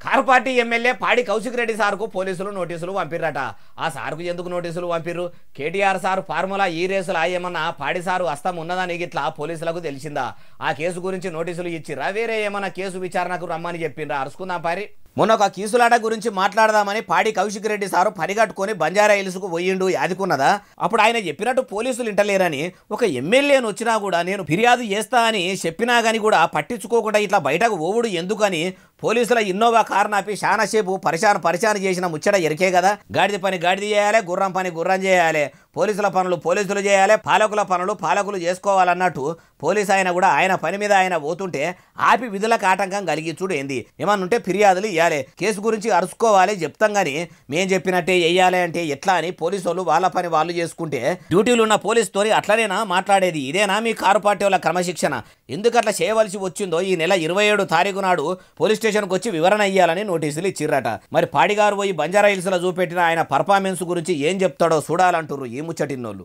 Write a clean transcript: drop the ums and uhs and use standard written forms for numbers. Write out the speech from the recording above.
Car party MLA పాడి కౌశిక్ రెడ్డి సార్కు పోలీసులు నోటీసులు పంపిర్రట. ఆ సార్కు ఎందుకు నోటీసులు పంపిర్రు? కేటీఆర్ సార్ ఫార్ములా ఈ రేసులు ఏమన్నా పాడి సారు హస్తం ఉన్నదని ఇట్లా పోలీసులకు తెలిసిందా? ఆ కేసు గురించి నోటీసులు ఇచ్చిరా? వేరే ఏమన్నా కేసు విచారణకు రమ్మని చెప్పిండ్రా? అరుచుకుందాం పారి. మొన్న ఒక కీసులాట గురించి మాట్లాడదామని పాడి కౌశిక్ రెడ్డి సారు పరిగట్టుకొని బంజారా హిల్స్కు పోయిండు, యాదుకున్నదా? అప్పుడు ఆయన చెప్పినట్టు పోలీసులు ఇంటలేరని, ఒక ఎమ్మెల్యేను వచ్చినా కూడా నేను ఫిర్యాదు చేస్తా అని చెప్పినా కానీ కూడా పట్టించుకోకుండా ఇట్లా బయటకు ఓవుడు ఎందుకని పోలీసుల ఇన్నోవా కారు నాపి చాలాసేపు పరిశాన్ చేసిన ముచ్చట ఎరికే కదా. గాడిద పని గాడిద చేయాలి, గుర్రం పని గుర్రం చేయాలి, పోలీసుల పనులు పోలీసులు చేయాలి, పాలకుల పనులు పాలకులు చేసుకోవాలన్నట్టు పోలీసు ఆయన కూడా ఆయన పని మీద ఆయన పోతుంటే ఆపి విధులకు ఆటంకం కలిగించుడు ఏంది? ఏమన్నుంటే ఫిర్యాదులు ఇవ్వాలి, కేసు గురించి అరుచుకోవాలి చెప్తాం కానీ మేం చెప్పినట్టే వెయ్యాలి అంటే ఎట్లా అని పోలీసు వాళ్ళు వాళ్ళ పని వాళ్ళు చేసుకుంటే డ్యూటీలు ఉన్న పోలీసుతోని అట్లనేనా మాట్లాడేది? ఇదేనా మీ కారు పార్టీ వాళ్ళ క్రమశిక్షణ? ఎందుకట్లా చేయవలసి వచ్చిందో ఈ నెల 27 తారీఖు నాడు పోలీస్ స్టేషన్కి వచ్చి వివరణ ఇవ్వాలని నోటీసులు ఇచ్చిర్రట. మరి పాడిగారు పోయి బంజారా హిల్స్లో చూపెట్టిన ఆయన పర్ఫార్మెన్స్ గురించి ఏం చెప్తాడో చూడాలంటుర్రు ఈ ముచ్చటిన్నోళ్ళు.